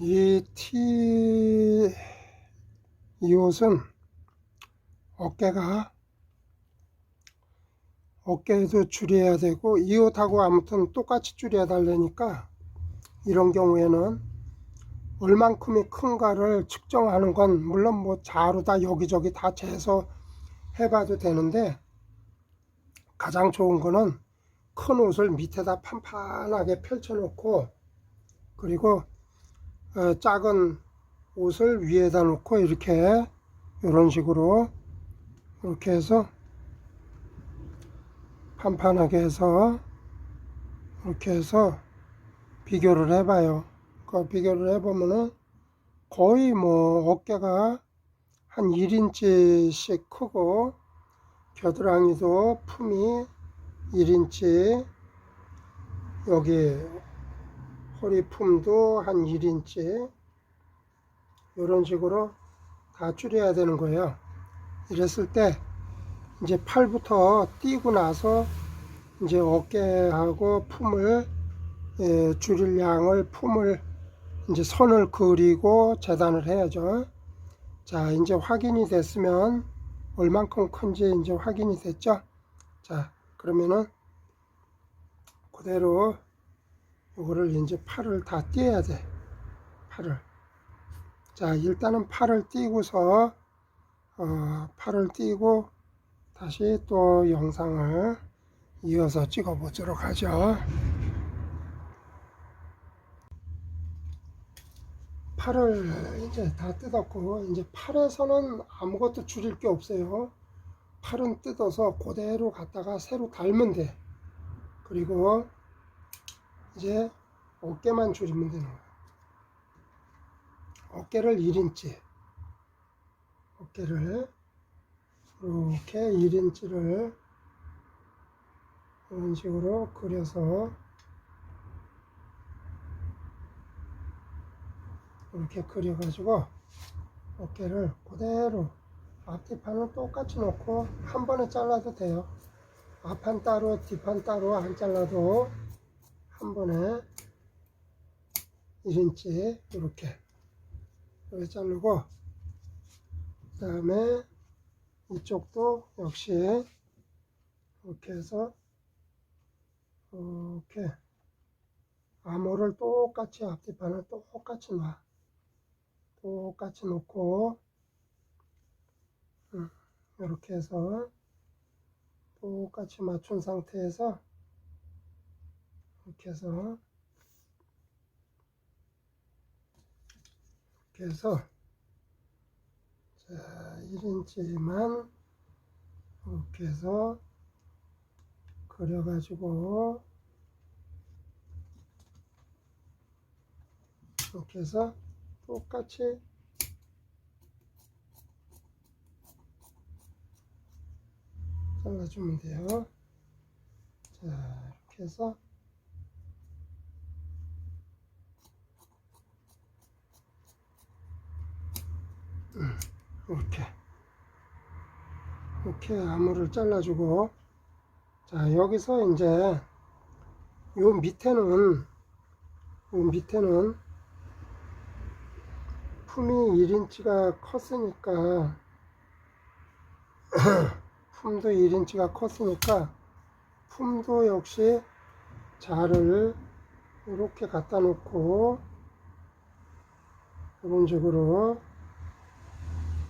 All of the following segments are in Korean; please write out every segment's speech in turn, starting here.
이 옷은 어깨도 줄여야 되고, 이 옷하고 아무튼 똑같이 줄여야 달라니까, 이런 경우에는 얼만큼이 큰가를 측정하는 건 물론 뭐 자로 다 여기저기 다 재서 해봐도 되는데, 가장 좋은 거는 큰 옷을 밑에다 판판하게 펼쳐 놓고, 그리고 작은 옷을 위에다 놓고 이렇게 이런 식으로 이렇게 해서 판판하게 해서 이렇게 해서 비교를 해봐요. 그 비교를 해보면은 거의 뭐 어깨가 한 1인치씩 크고, 겨드랑이도 품이 1인치, 여기 허리 품도 한 1인치, 이런 식으로 다 줄여야 되는 거예요. 이랬을 때 이제 팔부터 띄고 나서 이제 어깨하고 품을 줄일 양을 품을 이제 선을 그리고 재단을 해야죠. 자, 이제 확인이 됐으면 얼만큼 큰지 이제 확인이 됐죠. 자, 그러면은 그대로 이거를 이제 팔을 다 띄어야 돼. 팔을. 자, 일단은 팔을 띄고서 팔을 띄고 다시 또 영상을 이어서 찍어 보도록 하죠. 팔을 이제 다 뜯었고, 이제 팔에서는 아무것도 줄일 게 없어요. 팔은 뜯어서 그대로 갖다가 새로 달면 돼. 그리고 이제 어깨만 줄이면 되는 거예요. 어깨를 1인치, 어깨를 이렇게 1인치를 이런 식으로 그려서 이렇게 그려가지고 어깨를 그대로 앞뒤판을 똑같이 놓고 한 번에 잘라도 돼요. 앞판 따로 뒷판 따로 안 잘라도 한 번에 1인치 이렇게 자르고, 그 다음에 이쪽도 역시 이렇게 해서 이렇게 암호를 똑같이 앞뒤판을 똑같이 놔. 똑같이 놓고 이렇게 해서 똑같이 맞춘 상태에서 이렇게 해서 자, 1인치만 이렇게 해서 그려가지고 이렇게 해서 똑같이 잘라주면 돼요. 자, 이렇게 해서 이렇게 암호를 잘라주고, 자, 여기서 이제 요 밑에는 품이 1인치가 컸으니까 품도 1인치가 컸으니까 품도 역시 자를 이렇게 갖다 놓고 이런 식으로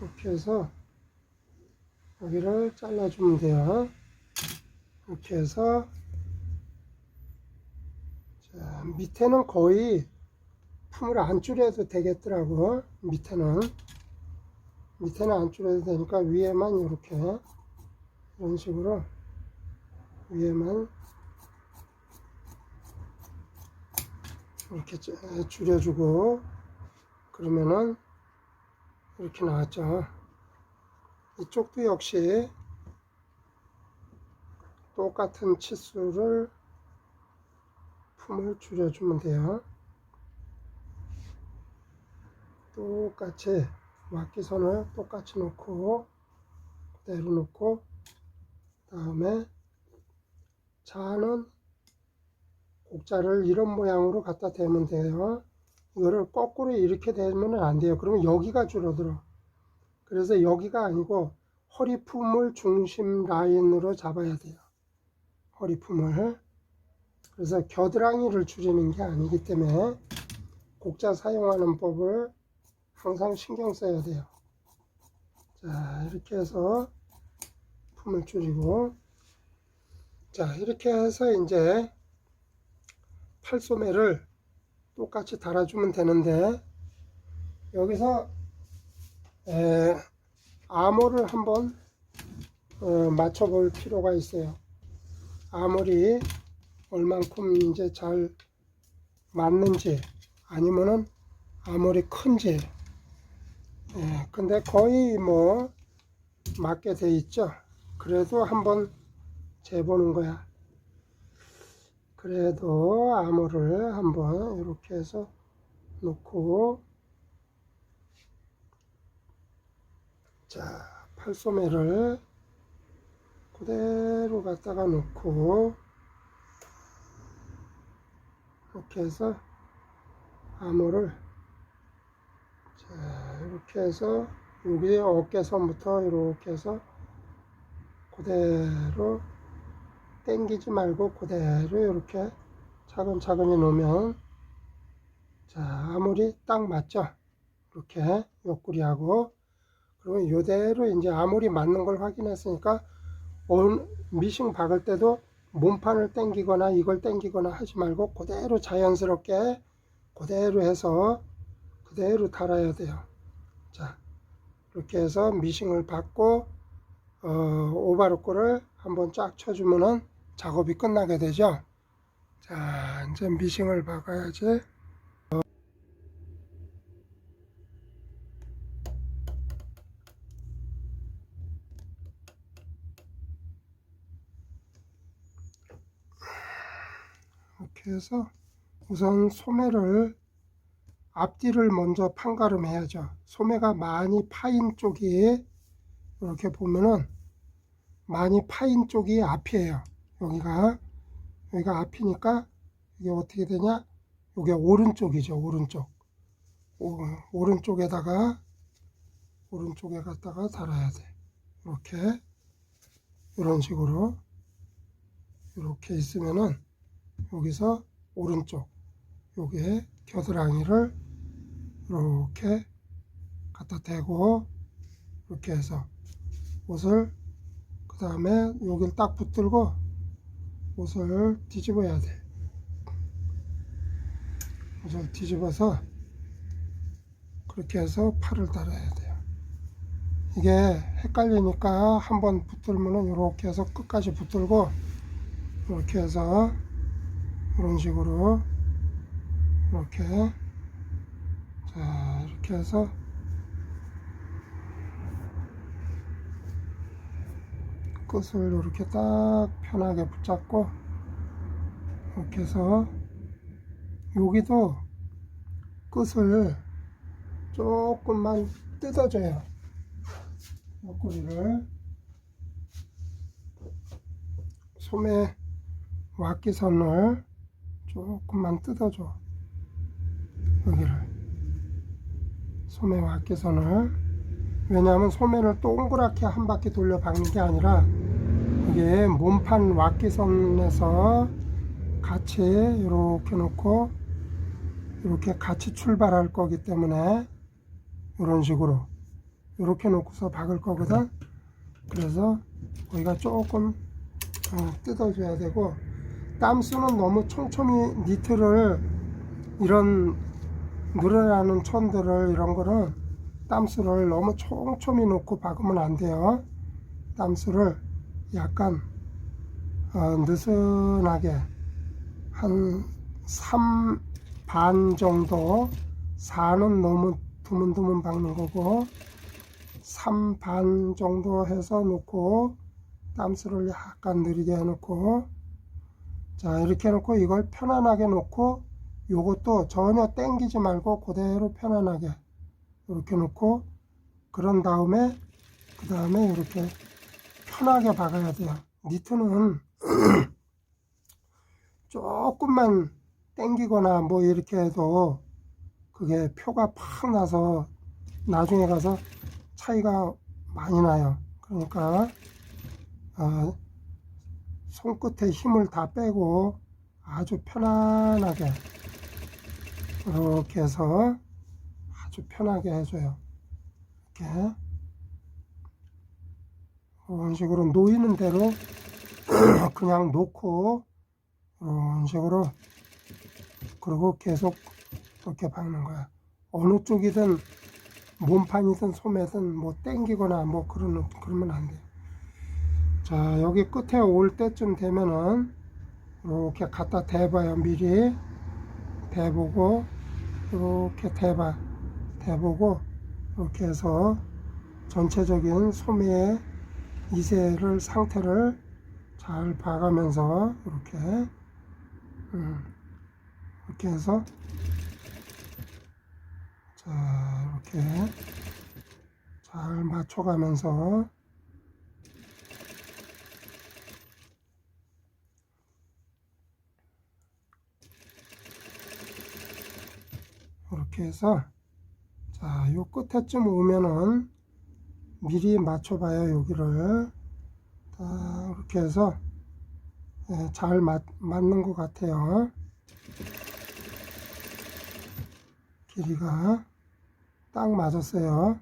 이렇게 해서 여기를 잘라주면 돼요. 이렇게 해서 자, 밑에는 거의 품을 안 줄여도 되겠더라고. 밑에는 안 줄여도 되니까 위에만 이렇게 이런 식으로 위에만 이렇게 줄여주고, 그러면은 이렇게 나왔죠. 이쪽도 역시 똑같은 치수를 품을 줄여주면 돼요. 똑같이 막기선을 똑같이 놓고 그대로 놓고, 다음에 자는 곡자를 이런 모양으로 갖다 대면 돼요. 이거를 거꾸로 이렇게 되면 안 돼요. 그러면 여기가 줄어들어. 그래서 여기가 아니고 허리품을 중심 라인으로 잡아야 돼요. 허리품을. 그래서 겨드랑이를 줄이는 게 아니기 때문에 곡자 사용하는 법을 항상 신경 써야 돼요. 자, 이렇게 해서 품을 줄이고, 자, 이렇게 해서 이제 팔소매를 똑같이 달아주면 되는데, 여기서 아모를 한번 맞춰 볼 필요가 있어요. 아모리 얼만큼 이제 잘 맞는지, 아니면은 아모리 큰지. 근데 거의 뭐 맞게 돼 있죠. 그래도 한번 재보는 거야. 그래도 아모를 한번 이렇게 해서 놓고, 자, 팔소매를 그대로 갖다가 놓고, 이렇게 해서 아모를, 자, 이렇게 해서 여기 어깨선부터 이렇게 해서 그대로 당기지 말고 그대로 이렇게 차근차근히 놓으면, 자, 아모리 딱 맞죠? 이렇게 옆구리하고. 그러면 이대로 이제 아모리 맞는 걸 확인했으니까 미싱 박을 때도 몸판을 당기거나 이걸 당기거나 하지 말고 그대로 자연스럽게 그대로 해서 그대로 달아야 돼요. 자, 이렇게 해서 미싱을 받고 오바로코를 한번 쫙 쳐주면은 작업이 끝나게 되죠. 자, 이제 미싱을 박아야지. 이렇게 해서 우선 소매를 앞뒤를 먼저 판가름 해야죠. 소매가 많이 파인 쪽이, 이렇게 보면은 많이 파인 쪽이 앞이에요. 여기가 앞이니까 이게 어떻게 되냐, 이게 오른쪽이죠. 오른쪽에다가 오른쪽에 갖다가 달아야 돼. 이렇게, 이런 식으로 이렇게 있으면은 여기서 오른쪽 요게 겨드랑이를 이렇게 갖다 대고, 이렇게 해서 옷을, 그 다음에 여길 딱 붙들고 옷을 뒤집어야 돼. 옷을 뒤집어서 그렇게 해서 팔을 달아야 돼요. 이게 헷갈리니까 한번 붙들면은 이렇게 해서 끝까지 붙들고, 이렇게 해서 이런 식으로 이렇게, 자, 이렇게 해서 끝을 이렇게 딱 편하게 붙잡고, 이렇게 해서 여기도 끝을 조금만 뜯어줘요. 옆구리를, 소매 왁기선을 조금만 뜯어줘. 여기를, 소매 왁기선을. 왜냐하면 소매를 동그랗게 한 바퀴 돌려 박는 게 아니라 이게 몸판 왁기선에서 같이 이렇게 놓고 이렇게 같이 출발할 거기 때문에 이런 식으로 이렇게 놓고서 박을 거거든. 그래서 거기가 조금 뜯어줘야 되고, 땀수는 너무 촘촘히 니트를, 이런 늘어나는 천들을, 이런 거는 땀수를 너무 촘촘히 놓고 박으면 안 돼요. 땀수를 약간 느슨하게 한 3 반 정도, 4는 너무 드문드문 박는 거고 3 반 정도 해서 놓고, 땀수를 약간 느리게 해놓고, 자, 이렇게 해놓고 이걸 편안하게 놓고, 요것도 전혀 당기지 말고 그대로 편안하게 이렇게 놓고, 그런 다음에 그 다음에 이렇게 편하게 박아야 돼요. 니트는 조금만 당기거나 뭐 이렇게 해도 그게 표가 팍 나서 나중에 가서 차이가 많이 나요. 그러니까 손끝에 힘을 다 빼고 아주 편안하게 이렇게 해서 아주 편하게 해줘요. 이렇게 이런 식으로 놓이는 대로 그냥 놓고 이런 식으로, 그리고 계속 이렇게 박는 거야. 어느 쪽이든 몸판이든 소매든 뭐 땡기거나 뭐 그러면 안 돼요. 자, 여기 끝에 올 때쯤 되면은 이렇게 갖다 대봐요. 미리 대보고 이렇게 대보고 이렇게 해서 전체적인 소매의 이세를 상태를 잘 봐가면서 이렇게 해서, 자, 이렇게 잘 맞춰가면서 이렇게 해서, 자, 요 끝에쯤 오면은 미리 맞춰봐요. 여기를 이렇게 해서 잘 맞는 것 같아요. 길이가 딱 맞았어요.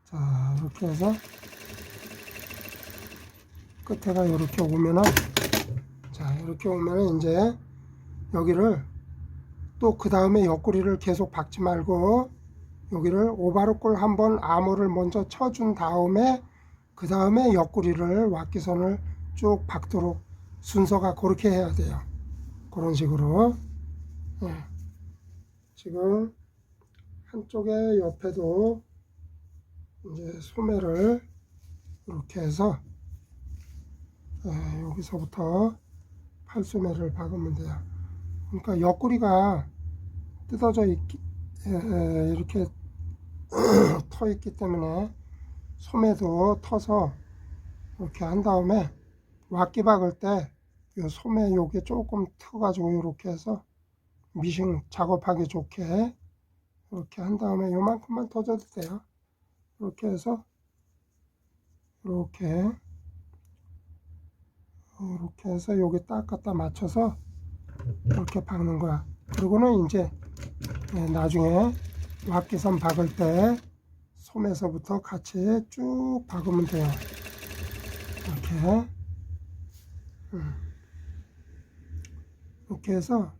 자, 이렇게 해서 끝에가 이렇게 오면은, 자, 이렇게 오면은 이제 여기를 또 그 다음에 옆구리를 계속 박지 말고 여기를 오바로꼴 한번 암호를 먼저 쳐준 다음에 그 다음에 옆구리를 왁기선을 쭉 박도록 순서가 그렇게 해야 돼요. 그런 식으로. 지금 한쪽에 옆에도 이제 소매를 이렇게 해서 여기서부터 팔소매를 박으면 돼요. 그러니까 옆구리가 뜯어져 있기, 이렇게 터 있기 때문에 소매도 터서 이렇게 한 다음에 왁기 박을 때 이 소매 요게 조금 트가지고 이렇게 해서 미싱 작업하기 좋게 이렇게 한 다음에 요만큼만 더 줘도 돼요. 이렇게 해서 이렇게 해서 여기 딱 갖다 맞춰서 이렇게 박는 거야. 그리고는 이제 나중에 왁기선 박을 때 솜에서부터 같이 쭉 박으면 돼요. 이렇게 해서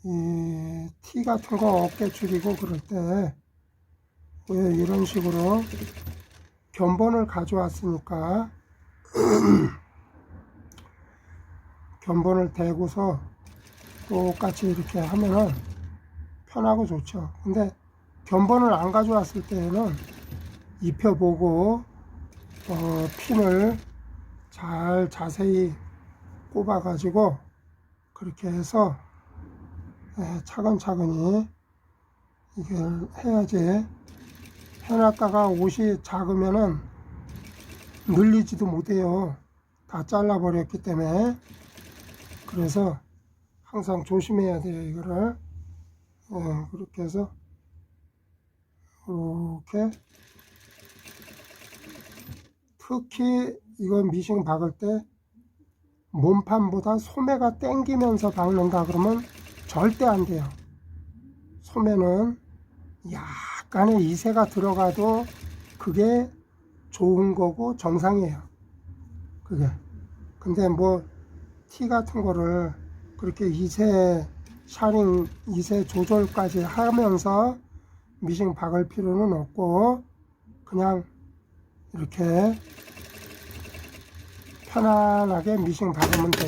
이 티 같은 거 어깨 줄이고 그럴 때 왜 이런 식으로 견본을 가져왔으니까 견본을 대고서 똑같이 이렇게 하면은 편하고 좋죠. 근데 견본을 안 가져왔을 때에는 입혀보고 핀을 잘 자세히 꼽아 가지고 그렇게 해서 차근차근히 이걸 해야지, 해놨다가 옷이 작으면은 늘리지도 못해요. 다 잘라 버렸기 때문에. 그래서 항상 조심해야 돼요. 이거를 그렇게 해서 이렇게, 특히 이건 미싱 박을 때 몸판보다 소매가 당기면서 박는다 그러면 절대 안 돼요. 소매는 약간의 이세가 들어가도 그게 좋은 거고 정상이에요. 그게. 근데 뭐 티 같은 거를 그렇게 이세 샤링 이세 조절까지 하면서 미싱 박을 필요는 없고 그냥 이렇게 편안하게 미싱 박으면 돼요.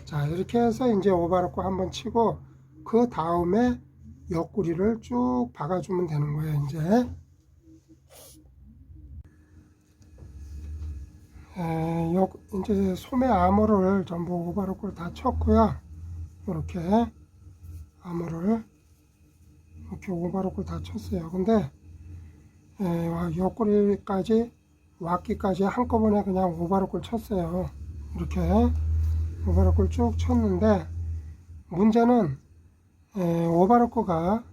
자, 이렇게 해서 이제 오바로코 한번 치고 그 다음에 옆구리를 쭉 박아주면 되는 거예요. 이제 소매 암호를 전부 오바로코를 다 쳤고요. 이렇게 암호를 이렇게 오바로코를 다 쳤어요. 근데 옆구리까지 왁기까지 한꺼번에 그냥 오바로코를 쳤어요. 이렇게 오바로코를 쭉 쳤는데 문제는 오바로크가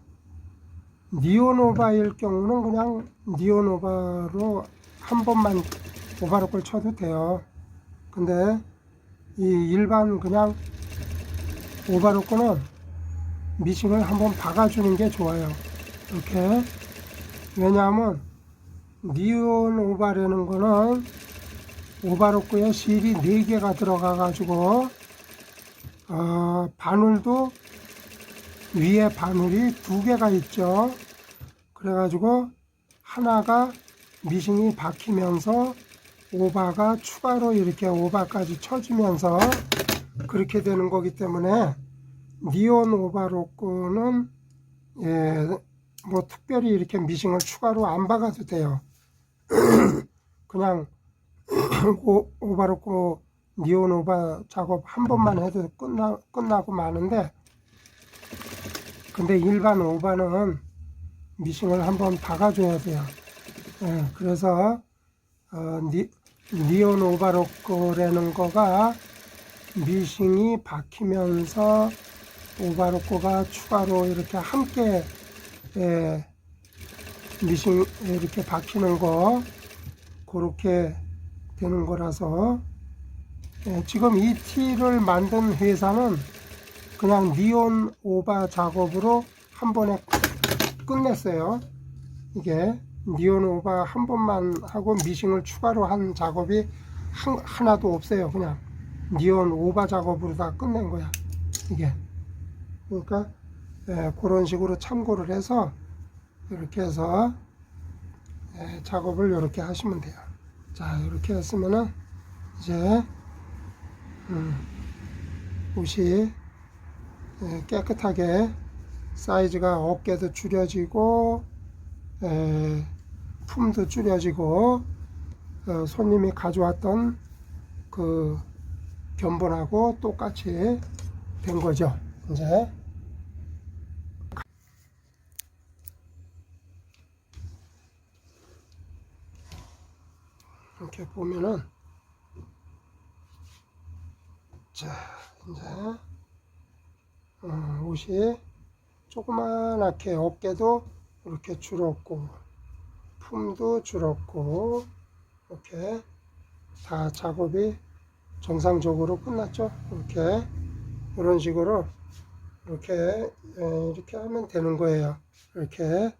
니오노바일 경우는 그냥 니오노바로 한 번만 오바로크를 쳐도 돼요. 근데 이 일반 그냥 오바로크는 미싱을 한번 박아주는 게 좋아요. 이렇게. 왜냐하면 니온 오바라는 거는 오바로크에 실이 4개가 들어가 가지고 바늘도 위에 바늘이 2개가 있죠. 그래 가지고 하나가 미싱이 박히면서 오바가 추가로 이렇게 오바까지 쳐주면서 그렇게 되는 거기 때문에 니온 오바로크는 뭐 특별히 이렇게 미싱을 추가로 안 박아도 돼요. 그냥 오바로크 니온 오바 작업 한 번만 해도 끝나고 마는데, 근데 일반 오바는 미싱을 한번 박아줘야 돼요. 그래서 니온 오바로크라는 거가 미싱이 박히면서 오바로크가 추가로 이렇게 함께 미싱 이렇게 박히는 거, 그렇게 되는 거라서 지금 이 티를 만든 회사는 그냥 니온 오바 작업으로 한 번에 끝냈어요. 이게 니온 오바 한 번만 하고 미싱을 추가로 한 작업이 하나도 없어요. 그냥 니온 오바 작업으로 다 끝낸 거야, 이게. 그러니까 그런 식으로 참고를 해서 이렇게 해서 작업을 이렇게 하시면 돼요. 자, 이렇게 했으면은 이제 옷이 깨끗하게 사이즈가 어깨도 줄여지고 품도 줄여지고 손님이 가져왔던 그 견본하고 똑같이 된 거죠. 이제 이렇게 보면은, 자, 이제 옷이 조그만하게 어깨도 이렇게 줄었고 품도 줄었고 이렇게 다 작업이 정상적으로 끝났죠. 이렇게 이런 식으로 이렇게 하면 되는 거예요. 이렇게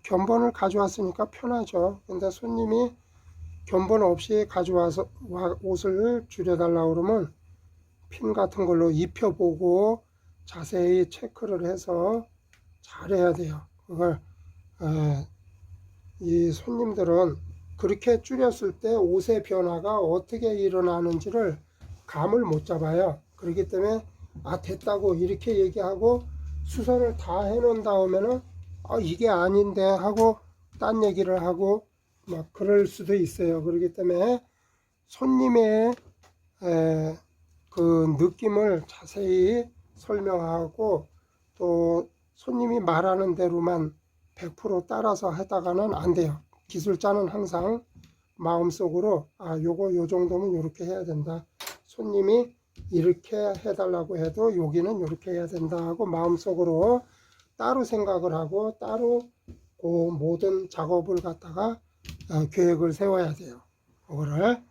견본을 가져왔으니까 편하죠. 근데 손님이 견본 없이 가져와서 옷을 줄여달라고 그러면 핀 같은 걸로 입혀보고 자세히 체크를 해서 잘해야 돼요. 그걸 이 손님들은 그렇게 줄였을 때 옷의 변화가 어떻게 일어나는지를 감을 못 잡아요. 그렇기 때문에 됐다고 이렇게 얘기하고 수선을 다 해놓은 다음에는 이게 아닌데 하고 딴 얘기를 하고 막 그럴 수도 있어요. 그렇기 때문에 손님의 그 느낌을 자세히 설명하고 또 손님이 말하는 대로만 100% 따라서 하다가는 안 돼요. 기술자는 항상 마음속으로 요거 요 정도면 요렇게 해야 된다. 손님이 이렇게 해달라고 해도 여기는 이렇게 해야 된다 하고 마음속으로 따로 생각을 하고 따로 그 모든 작업을 갖다가 계획을 세워야 돼요. 그거를